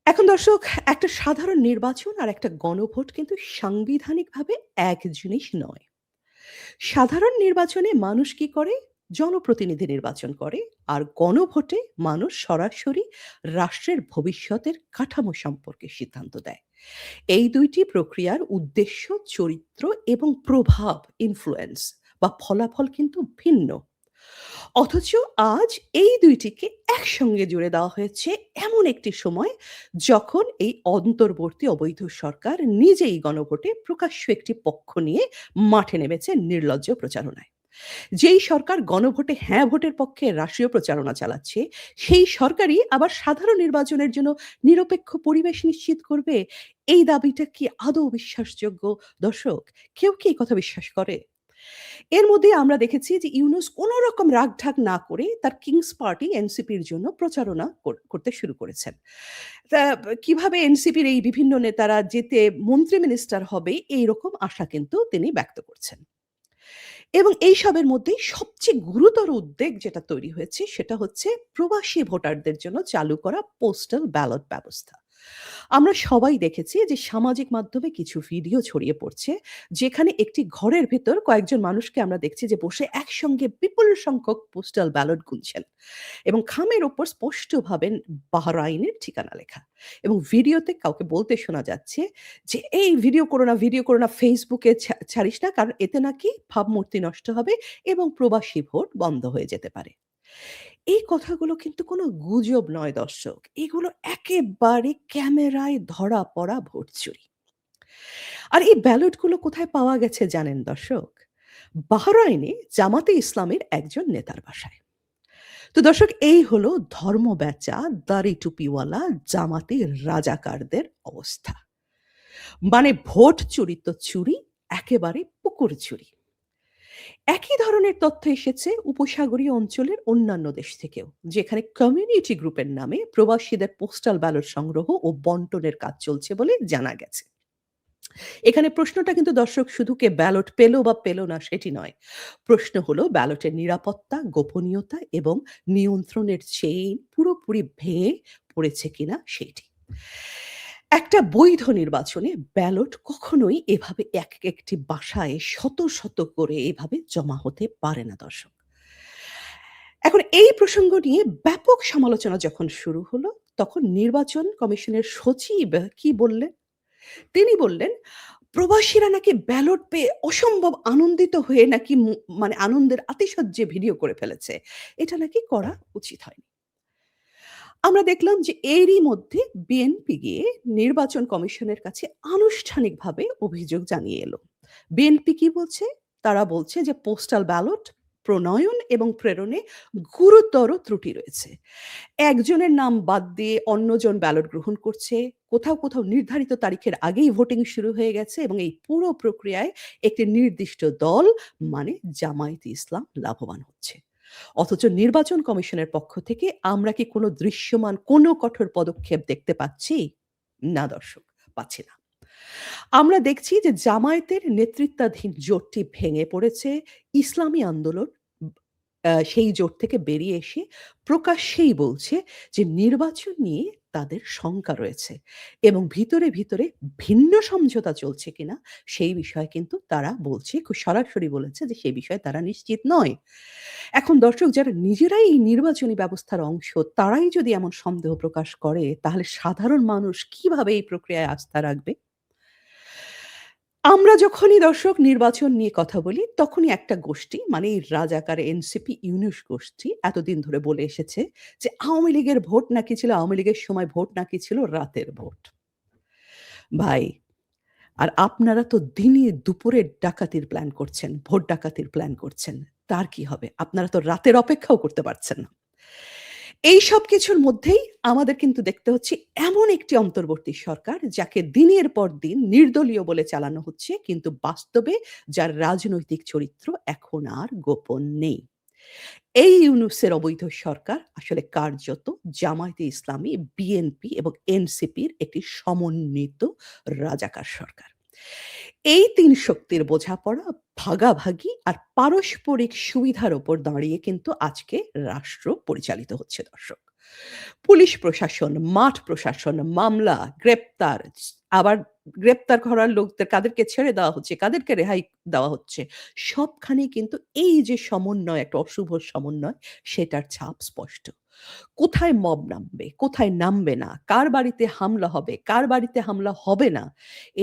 এখন দর্শক, একটা সাধারণ নির্বাচন আর একটা গণভোট কিন্তু সাংবিধানিকভাবে এক জিনিস নয়। সাধারণ নির্বাচনে মানুষ কি করে? জনপ্রতিনিধি নির্বাচন করে। আর গণভোটে মানুষ সরাসরি রাষ্ট্রের ভবিষ্যতের কাঠামো সম্পর্কে সিদ্ধান্ত দেয়। এই ২ টি প্রক্রিয়ার উদ্দেশ্য, চরিত্র এবং প্রভাব, ইনফ্লুয়েন্স বা ফলাফল কিন্তু ভিন্ন। অথচ আজ এই ২ টিকে একসঙ্গে জুড়ে দেওয়া হয়েছে এমন একটি সময় যখন এই অন্তর্বর্তী অবৈধ সরকার নিজেই গণভোটে প্রকাশ্য একটি পক্ষ নিয়ে মাঠে নেমেছে নির্লজ্জ প্রচারণায়। যেই সরকার গণভোটে হ্যাঁ ভোটের পক্ষে রাষ্ট্রীয় প্রচারণা চালাচ্ছে, সেই সরকারই আবার সাধারণ নির্বাচনের জন্য নিরপেক্ষ পরিবেশ নিশ্চিত করবে। এই দাবিটা কি আদৌ বিশ্বাসযোগ্য? দর্শক, কেউ কি এই কথা বিশ্বাস করে? এর মধ্যে আমরা দেখেছি যে ইউনূস কোন রকম রাগঢাক না করে তার কিংস পার্টি এনসিপির জন্য প্রচারণা করতে শুরু করেছেন। তা কিভাবে এনসিপির এই বিভিন্ন নেতারা যেতে মন্ত্রী মিনিস্টার হবে এইরকম আশা কিন্তু তিনি ব্যক্ত করছেন। এবং এইসবের মধ্যেই সবচেয়ে গুরুতর উদ্বেগ যেটা তৈরি হয়েছে সেটা হচ্ছে প্রবাসী ভোটারদের জন্য চালু করা পোস্টাল ব্যালট ব্যবস্থা। আমরা সবাই দেখেছি যে সামাজিক মাধ্যমে কিছু ভিডিও ছড়িয়ে পড়ছে, যেখানে একটি ঘরের ভেতর কয়েকজন মানুষকে আমরা দেখছি যে বসে একসঙ্গে বিপুল সংখ্যক পোস্টাল ব্যালট গুনছেন এবং খামের ওপর স্পষ্টভাবে বাহরাইনের ঠিকানা লেখা। এবং ভিডিওতে কাউকে বলতে শোনা যাচ্ছে যে, "এই ভিডিও করো না, ফেসবুকে ছাড়িস না, কারণ এতে নাকি ভাবমূর্তি নষ্ট হবে এবং প্রবাসী ভোট বন্ধ হয়ে যেতে পারে।" এই কথাগুলো কিন্তু কোনো গুজব নয় দর্শক। এগুলো একেবারে ক্যামেরায় ধরা পড়া ভোট চুরি। আর এই ব্যালটগুলো কোথায় পাওয়া গেছে জানেন দর্শক? বাহরাইনে জামাতে ইসলামের একজন নেতার বাসায়। তো দর্শক, এই হলো ধর্মবেচা, দাড়ি টুপিওয়ালা জামাতের রাজাকারদের অবস্থা। মানে ভোট চুরি তো চুরি, একেবারে পুকুর চুরি। একই ধরনের তথ্য এসেছে উপসাগরীয় অঞ্চলের অন্যান্য দেশ থেকেও, যেখানে কমিউনিটি গ্রুপের নামে প্রবাসীদের পোস্টাল ব্যালট সংগ্রহ ও বন্টনের কাজ চলছে বলে জানা গেছে। এখানে প্রশ্নটা কিন্তু দর্শক শুধু কে ব্যালট পেল বা পেল না সেটি নয়। প্রশ্ন হলো ব্যালটের নিরাপত্তা, গোপনীয়তা এবং নিয়ন্ত্রণের চেইন পুরোপুরি ভেঙে পড়েছে কিনা সেটি। একটা বৈধ নির্বাচনে ব্যালট কখনোই এভাবে একটি বাসায় শত, শত করে এভাবে জমা হতে পারে না দর্শক। এখন এই প্রসঙ্গ নিয়ে ব্যাপক সমালোচনা যখন শুরু হলো, তখন নির্বাচন কমিশনের সচিব কি বললেন? তিনি বললেন, প্রবাসীরা নাকি ব্যালট পেয়ে অসম্ভব আনন্দিত হয়ে নাকি মানে আনন্দের আতিশয্যে ভিডিও করে ফেলেছে। এটা নাকি করা উচিত হয়নি। আমরা দেখলাম যে এরই মধ্যে বিএনপি গিয়ে নির্বাচন কমিশনের কাছে আনুষ্ঠানিকভাবে অভিযোগ জানিয়ে এলো। বিএনপি কি বলছে? তারা বলছে যে পোস্টাল ব্যালট প্রণয়ন এবং প্রেরণে গুরুতর ত্রুটি রয়েছে। একজনের নাম বাদ দিয়ে অন্যজন ব্যালট গ্রহণ করছে। কোথাও, কোথাও নির্ধারিত তারিখের আগেই ভোটিং শুরু হয়ে গেছে এবং এই পুরো প্রক্রিয়ায় একটি নির্দিষ্ট দল মানে জামায়াতে ইসলাম লাভবান হচ্ছে। অথচ নির্বাচন কমিশনের পক্ষ থেকে আমরা কি কোনো দৃশ্যমান কোনো কঠোর পদক্ষেপ দেখতে পাচ্ছি? না দর্শক, পাচ্ছি না। আমরা দেখছি যে জামায়াতের নেতৃত্বাধীন জোটটি ভেঙে পড়েছে। ইসলামী আন্দোলন সেই জোট থেকে বেরিয়ে এসে প্রকাশ্যেই বলছে যে নির্বাচন নিয়ে তাদের শঙ্কা রয়েছে এবং ভিতরে, ভিতরে ভিন্ন সমঝোতা চলছে কিনা সেই বিষয়ে কিন্তু তারা বলছে, খুব সরাসরি বলেছে যে সে বিষয়ে তারা নিশ্চিত নয়। এখন দর্শক, যারা নিজেরাই এই নির্বাচনী ব্যবস্থার অংশ, তারাই যদি এমন সন্দেহ প্রকাশ করে, তাহলে সাধারণ মানুষ কিভাবে এই প্রক্রিয়ায় আস্থা রাখবে? আমরা যখনই দর্শক নির্বাচন নিয়ে কথা বলি, তখনই একটা গোষ্ঠী মানে এই রাজাকার এনসিপি ইউনূস গোষ্ঠী এতদিন ধরে বলে এসেছে যে আওয়ামী লীগের ভোট নাকি ছিল, আওয়ামী লীগের সময় ভোট নাকি ছিল রাতের ভোট। ভাই, আর আপনারা তো দিনে দুপুরে ডাকাতির প্ল্যান করছেন, ভোট ডাকাতির প্ল্যান করছেন। তার কি হবে? আপনারা তো রাতের অপেক্ষাও করতে পারছেন না। এই সবকিছুর মধ্যেই আমাদের কিন্তু দেখতে হচ্ছে এমন একটি অন্তর্বর্তী সরকার যাকে দিনের পর দিন নির্দলীয় বলে চালানো হচ্ছে, কিন্তু বাস্তবে যার রাজনৈতিক চরিত্র এখন আর গোপন নেই। এই ইউনূসের অবৈধ সরকার আসলে কার্যত জামায়াতে ইসলামী, বিএনপি এবং এনসিপির একটি সমন্বিত রাজাকার সরকার। এই ৩ শক্তির বোঝাপড়া, ভাগাভাগি আর পারস্পরিক সুবিধার উপর দাঁড়িয়ে কিন্তু আজকে রাষ্ট্র পরিচালিত হচ্ছে দর্শক। পুলিশ প্রশাসন, মাঠ প্রশাসন, মামলা, গ্রেপ্তার, আবার গ্রেপ্তার করার লোকদের কাদেরকে ছেড়ে দেওয়া হচ্ছে, কাদেরকে রেহাই দেওয়া হচ্ছে। সবখানেই কিন্তু এই যে সমন্বয়, একটা অশুভ সমন্বয়, সেটার ছাপ স্পষ্ট। কোথায় মব নামবে, কোথায় নামবে না, কার বাড়িতে হামলা হবে, কার বাড়িতে হামলা হবে না,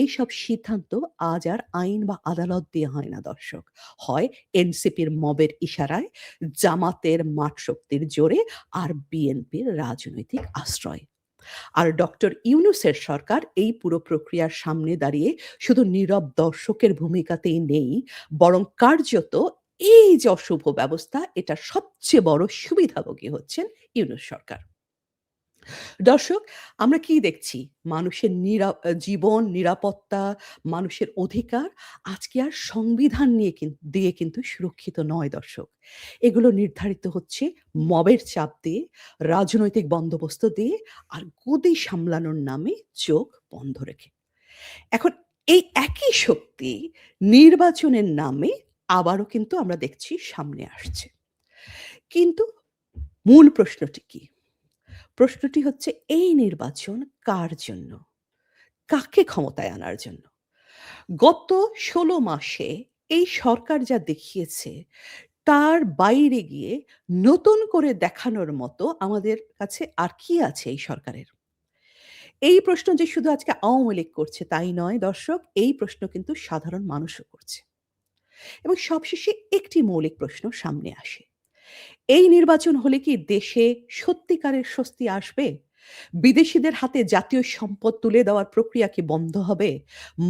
এইসব সিদ্ধান্ত আজ আর আইন বা আদালত দিয়ে হয় না দর্শক। হয় এনসিপির মবের ইশারায়, জামাতের মাঠ শক্তির জোরে, আর বিএনপির রাজনৈতিক আশ্রয়। আর ডক্টর ইউনূসের সরকার এই পুরো প্রক্রিয়ার সামনে দাঁড়িয়ে শুধু নীরব দর্শকের ভূমিকাতেই নেই, বরং কার্যত এই যে অশুভ ব্যবস্থা, এটার সবচেয়ে বড় সুবিধাভোগী হচ্ছেন ইউনূস সরকার। দর্শক, আমরা কি দেখছি? মানুষের জীবন, নিরাপত্তা, মানুষের অধিকার আজকে আর সংবিধান দিয়ে কিন্তু সুরক্ষিত নয় দর্শক। এগুলো নির্ধারিত হচ্ছে মবের চাপ দিয়ে, রাজনৈতিক বন্দোবস্ত দিয়ে, আর গদি সামলানোর নামে চোখ বন্ধ রেখে। এখন এই একই শক্তি নির্বাচনের নামে আবারও কিন্তু আমরা দেখছি সামনে আসছে। কিন্তু মূল প্রশ্নটি কি? প্রশ্নটি হচ্ছে এই নির্বাচন কার জন্য? কাকে ক্ষমতায় আনার জন্য? গত ১৬ মাসে এই সরকার যা দেখিয়েছে, তার বাইরে গিয়ে নতুন করে দেখানোর মতো আমাদের কাছে আর কি আছে এই সরকারের? এই প্রশ্ন যে শুধু আজকে আওয়ামী লীগ করছে তাই নয় দর্শক, এই প্রশ্ন কিন্তু সাধারণ মানুষও করছে। এবং সবশেষে একটি মৌলিক প্রশ্ন সামনে আসে। এই নির্বাচন হলে কি দেশে সত্যিকারের স্বস্তি আসবে? বিদেশীদের হাতে জাতীয় সম্পদ তুলে দেওয়ার প্রক্রিয়া কি বন্ধ হবে?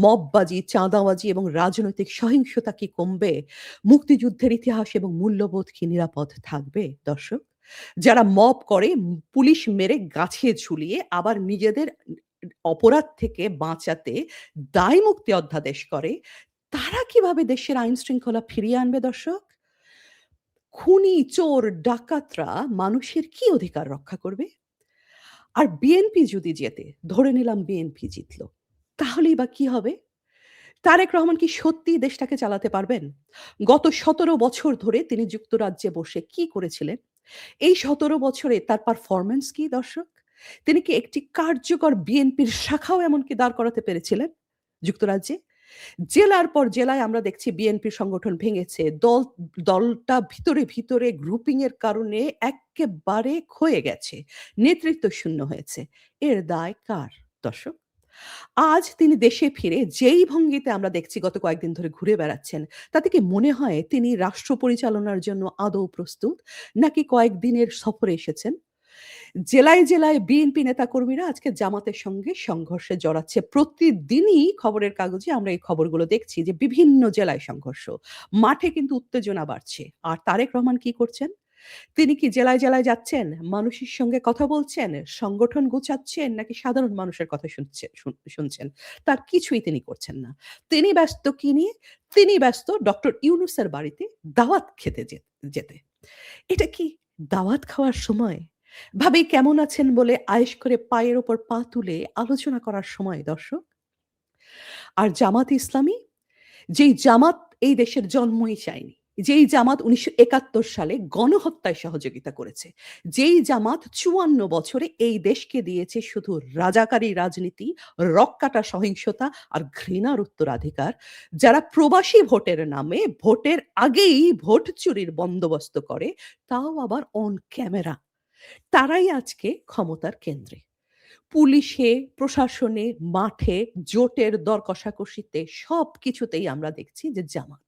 মববাজি, চাঁদাবাজি এবং রাজনৈতিক সহিংসতা কি কমবে? মুক্তিযুদ্ধের ইতিহাস এবং মূল্যবোধ কি নিরাপদ থাকবে দর্শক? যারা মব করে পুলিশ মেরে গাছে ঝুলিয়ে আবার নিজেদের অপরাধ থেকে বাঁচাতে দায়মুক্তি অধ্যাদেশ করে, তারা কিভাবে দেশের আইন শৃঙ্খলা ফিরিয়ে আনবে দর্শক? খুনি, চোর, ডাকাতরা মানুষের কি অধিকার রক্ষা করবে? আর বিএনপি যদি জেতে, ধরে নিলাম বিএনপি জিতল, তাহলেই বা কি হবে? তারেক রহমান কি সত্যিই দেশটাকে চালাতে পারবেন? গত ১৭ বছর ধরে তিনি যুক্তরাজ্যে বসে কি করেছিলেন? এই ১৭ বছরে তার পারফরম্যান্স কি দর্শক? তিনি কি একটি কার্যকর বিএনপির শাখাও এমনকি দাঁড় করাতে পেরেছিলেন যুক্তরাজ্যে? জেলার পর জেলায় আমরা দেখছি বিএনপি সংগঠন ভেঙেছে। দলটা ভিতরে গ্রুপিং এর কারণে এক্কেবারে ক্ষয়ে গেছে। নেতৃত্ব শূন্য হয়েছে। এর দায় কার দর্শক? আজ তিনি দেশে ফিরে যেই ভঙ্গিতে আমরা দেখছি গত কয়েকদিন ধরে ঘুরে বেড়াচ্ছেন, তাতে কি মনে হয় তিনি রাষ্ট্র পরিচালনার জন্য আদৌ প্রস্তুত? নাকি কয়েকদিনের সফরে এসেছেন? জেলায় বিএনপি নেতাকর্মীরা আজকে জামাতের সঙ্গে সংঘর্ষে জড়াচ্ছে। প্রতিদিনই খবরের কাগজে আমরা এই খবরগুলো দেখছি যে বিভিন্ন জেলায় সংঘর্ষ। মাঠে কিন্তু উত্তেজনা বাড়ছে। আর তারেক রহমান কি করছেন? তিনি কি জেলায় যাচ্ছেন? মানুষের সঙ্গে কথা বলছেন? সংগঠন গুছাচ্ছেন? নাকি সাধারণ মানুষের কথা শুনছেন? তার কিছুই তিনি করছেন না। তিনি ব্যস্ত কি নিয়ে? তিনি ব্যস্ত ডক্টর ইউনূসের বাড়িতে দাওয়াত খেতে যেতে। এটা কি দাওয়াত খাওয়ার সময়? ভাবি কেমন আছেন বলে আয়েশ করে পায়ের উপর পা তুলে আলোচনা করার সময় দর্শক? আর জামাত ইসলামী, যেই জামাত এই দেশের জন্মই চায়নি। যেই জামাত ১৯৭১ সালে গণহত্যায় সহযোগিতা করেছে। যেই জামাত ৫৪ বছরে এই দেশকে দিয়েছে শুধু রাজাকারী রাজনীতি, রক্কাটা সহিংসতা আর ঘৃণার উত্তরাধিকার। যারা প্রবাসী ভোটের নামে ভোটের আগেই ভোট চুরির বন্দোবস্ত করে, তাও আবার অন ক্যামেরা। তারাই আজকে ক্ষমতার কেন্দ্রে। পুলিশে, প্রশাসনে, মাঠে, জোটের দর কষাকষিতে সবকিছুতেই আমরা দেখছি যে জামাত।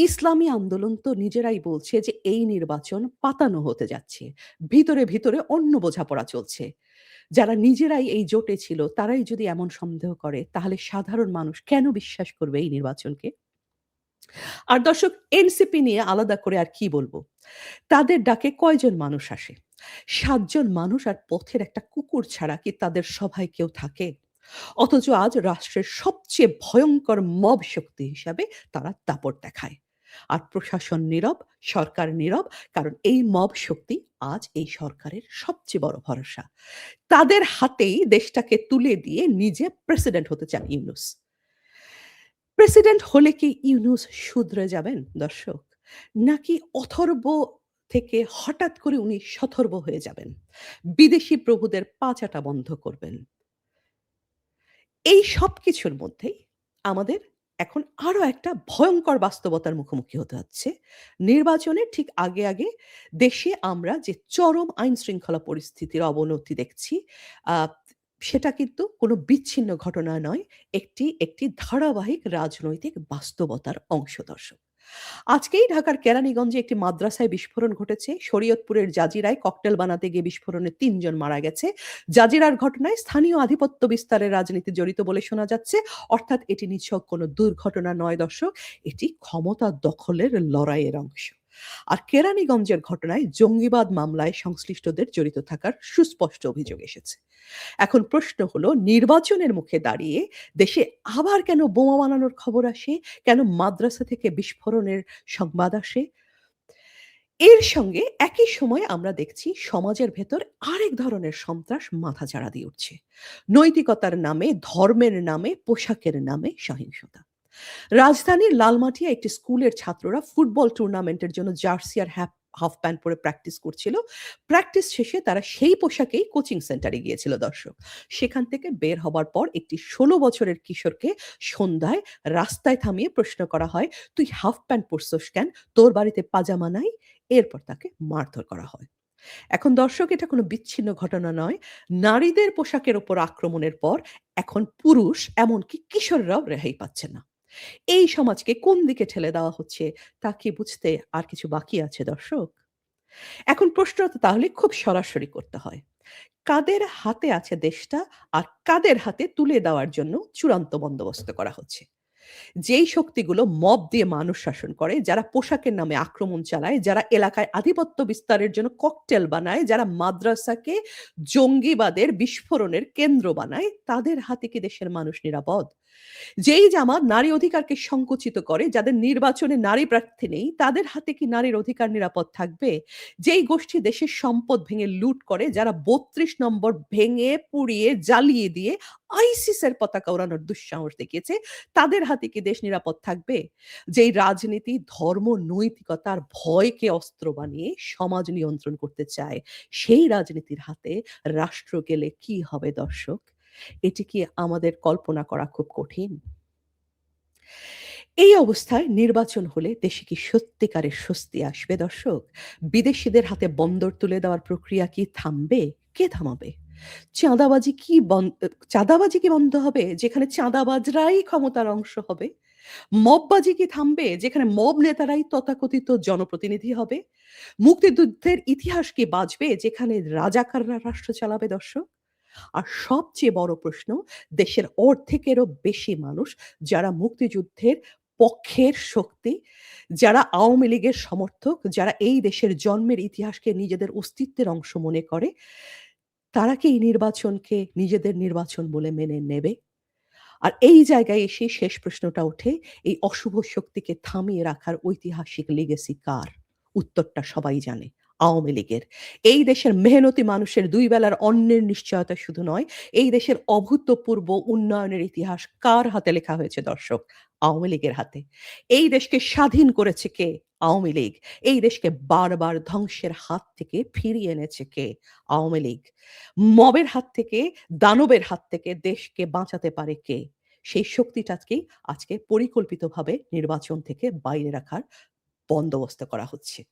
ইসলামী আন্দোলন তো নিজেরাই বলছে যে এই নির্বাচন পাতানো হতে যাচ্ছে। ভিতরে অন্য বোঝাপড়া চলছে। যারা নিজেরাই এই জোটে ছিল তারাই যদি এমন সন্দেহ করে, তাহলে সাধারণ মানুষ কেন বিশ্বাস করবে এই নির্বাচনকে? আর দর্শক, এনসিপি নিয়ে আলাদা করে আর কি বলব? তাদের ডাকে কয়জন মানুষ আসে? ৭ জন মানুষ আর পথের একটা কুকুর ছাড়া কি তাদের সভায় কেউ থাকে? অথচ আজ রাষ্ট্রের সবচেয়ে ভয়ংকর মব শক্তি হিসাবে তারা দাপট দেখায়। আর প্রশাসন নীরব, সরকার নীরব, কারণ এই মব শক্তি আজ এই সরকারের সবচেয়ে বড় ভরসা। তাদের হাতেই দেশটাকে তুলে দিয়ে নিজে প্রেসিডেন্ট হতে চান ইউনূস। প্রেসিডেন্ট হলে কি ইউনূস শুধরে যাবেন দর্শক? নাকি অথর্ব থেকে হঠাৎ করে উনি সথর্ব হয়ে যাবেন। বিদেশি প্রভুদের পা চাটা বন্ধ করবেন। এই সবকিছুর মধ্যেই আমাদের এখন আরো একটা ভয়ংকর বাস্তবতার মুখোমুখি হতে হচ্ছে। নির্বাচনের ঠিক আগে দেশে আমরা যে চরম আইনশৃঙ্খলা পরিস্থিতির অবনতি দেখছি, আ সেটা কিন্তু কোনো বিচ্ছিন্ন ঘটনা নয়। একটি ধারাবাহিক রাজনৈতিক বাস্তবতার অংশ দর্শক। আজকেই ঢাকার কেরানীগঞ্জে একটি মাদ্রাসায় বিস্ফোরণ ঘটেছে। শরীয়তপুরের জাজিরায় ককটেল বানাতে গিয়ে বিস্ফোরণে ৩ জন মারা গেছে। জাজিরার ঘটনায় স্থানীয় আধিপত্য বিস্তারের রাজনীতি জড়িত বলে শোনা যাচ্ছে। অর্থাৎ এটি নিছক কোনো দুর্ঘটনা নয় দর্শক, এটি ক্ষমতা দখলের লড়াইয়ের অংশ। আর কেরানীগঞ্জের ঘটনায় জঙ্গিবাদ মামলায় সংশ্লিষ্টদের জড়িত থাকার সুস্পষ্ট অভিযোগ এসেছে। এখন প্রশ্ন হলো, নির্বাচনের মুখে দাঁড়িয়ে দেশে আবার কেন বোমা বানানোর খবর আসে? কেন মাদ্রাসা থেকে বিস্ফোরণের সংবাদ আসে? এর সঙ্গে একই সময়ে আমরা দেখছি সমাজের ভেতর আরেক ধরনের সন্ত্রাস মাথাচাড়া দিয়ে উঠছে। নৈতিকতার নামে, ধর্মের নামে, পোশাকের নামে সহিংসতা। রাজধানীর লালমাটিয়া একটি স্কুলের ছাত্ররা ফুটবল টুর্নামেন্টের জন্য জার্সি আর হাফ প্যান্ট পরে প্র্যাকটিস করছিল। প্র্যাকটিস শেষে তারা সেই পোশাকেই কোচিং সেন্টারে গিয়েছিল দর্শক। সেখান থেকে বের হবার পর একটি ১৬ বছরের কিশোরকে সন্ধ্যায় রাস্তায় থামিয়ে প্রশ্ন করা হয়, "তুই হাফ প্যান্ট পরছস কেন? তোর বাড়িতে পাজামা নাই?" এরপর তাকে মারধর করা হয়। এখন দর্শক, এটা কোনো বিচ্ছিন্ন ঘটনা নয়। নারীদের পোশাকের উপর আক্রমণের পর এখন পুরুষ এমনকি কিশোররাও রেহাই পাচ্ছে না। এই সমাজকে কোন দিকে ঠেলে দেওয়া হচ্ছে তা কি বুঝতে আর কিছু বাকি আছে দর্শক? এখন প্রশ্নটা তাহলে খুব সরাসরি করতে হয়। কাদের হাতে আছে দেশটা, আর কাদের হাতে তুলে দেওয়ার জন্য চূড়ান্ত বন্দোবস্ত করা হচ্ছে? যেই শক্তিগুলো মব দিয়ে মানুষ শাসন করে, যারা পোশাকের নামে আক্রমণ চালায়, যারা এলাকায় আধিপত্য বিস্তারের জন্য ককটেল বানায়, যারা মাদ্রাসাকে জঙ্গিবাদের বিস্ফোরণের কেন্দ্র বানায়, তাদের হাতে কি দেশের মানুষ নিরাপদ? যেই জামাত নারী অধিকারকে সংকুচিত করে, যাদের নির্বাচনে নারী প্রার্থী নেই, তাদের হাতে কি নারীর অধিকার নিরাপদ থাকবে? যেই গোষ্ঠী দেশের সম্পদ ভেঙে লুট করে, যারা ৩২ নম্বর ভেঙে, পুড়িয়ে, জ্বালিয়ে দিয়ে আইসিসের পতাকা ওড়ানোর দুঃসাহস দেখিয়েছে, তাদের হাতে কি দেশ নিরাপদ থাকবে? যেই রাজনীতি ধর্ম, নৈতিকতার ভয়কে অস্ত্র বানিয়ে সমাজ নিয়ন্ত্রণ করতে চায়, সেই রাজনীতির হাতে রাষ্ট্র গেলে কি হবে দর্শক? এটি কি আমাদের কল্পনা করা খুব কঠিন? এই অবস্থায় নির্বাচন হলে দেশে কি সত্যিকারের স্বস্তি আসবে দর্শক? বিদেশীদের হাতে বন্দর তুলে দেওয়ার প্রক্রিয়া কি থামবে? কে থামাবে? চাঁদাবাজি কি বন আ চাঁদাবাজি কি বন্ধ হবে, যেখানে চাঁদাবাজরাই ক্ষমতার অংশ হবে? মববাজি কি থামবে, যেখানে মব নেতারাই তথাকথিত জনপ্রতিনিধি হবে? মুক্তিযুদ্ধের ইতিহাস কি বাঁচবে, যেখানে রাজাকাররা রাষ্ট্র চালাবে দর্শক? আর সবচেয়ে বড় প্রশ্ন, দেশের অর্ধেকেরও বেশি মানুষ যারা মুক্তিযুদ্ধের পক্ষের শক্তি, যারা আওয়ামী লীগের সমর্থক, যারা এই দেশের জন্মের ইতিহাসকে নিজেদের অস্তিত্বের অংশ মনে করে, তারা কি এই নির্বাচনকে নিজেদের নির্বাচন বলে মেনে নেবে? আর এই জায়গায় এসে শেষ প্রশ্নটা ওঠে, এই অশুভ শক্তিকে থামিয়ে রাখার ঐতিহাসিক legacy কার? উত্তরটা সবাই জানে, আওয়ামী লীগের। এই দেশের মেহনতি মানুষের ২ বেলার অন্নের নিশ্চয়তা শুধু নয়, এই দেশের অভূতপূর্ব উন্নয়নের ইতিহাস কার হাতে লেখা হয়েছে দর্শক? আওয়ামী লীগের হাতে। এই দেশকে স্বাধীন করেছে কে? আওয়ামী লীগ। এই দেশকে বারবার ধ্বংসের হাত থেকে ফিরিয়ে এনেছে কে? আওয়ামী লীগ। মবের হাত থেকে, দানবের হাত থেকে দেশকে বাঁচাতে পারে কে? সেই শক্তিটাকেই আজকে পরিকল্পিতভাবে নির্বাচন থেকে বাইরে রাখার বন্দোবস্ত করা হচ্ছে।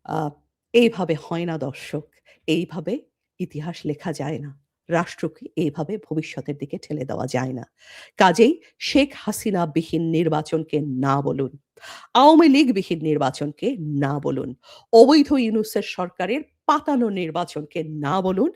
আ এইভাবে হয় না দর্শক। এইভাবে ইতিহাস লেখা যায় না। রাষ্ট্রকে এইভাবে ভবিষ্যতের দিকে ঠেলে দেওয়া যায় না। কাজেই শেখ হাসিনা বিহীন নির্বাচনকে না বলুন। আওয়ামী লীগবিহীন নির্বাচনকে না বলুন। অবৈধ ইউনূসের সরকারের পাতানো নির্বাচনকে না বলুন।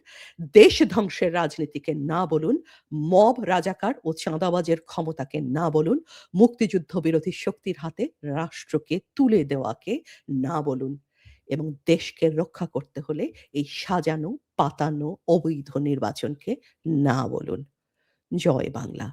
দেশ ধ্বংসের রাজনীতিকে না বলুন। মব, রাজাকার ও চাঁদাবাজের ক্ষমতাকে না বলুন। মুক্তিযুদ্ধ বিরোধী শক্তির হাতে রাষ্ট্রকে তুলে দেওয়াকে না বলুন। এবং দেশকে রক্ষা করতে হলে এই সাজানো, পাতানো অবৈধ নির্বাচনকে না বলুন। জয় বাংলা।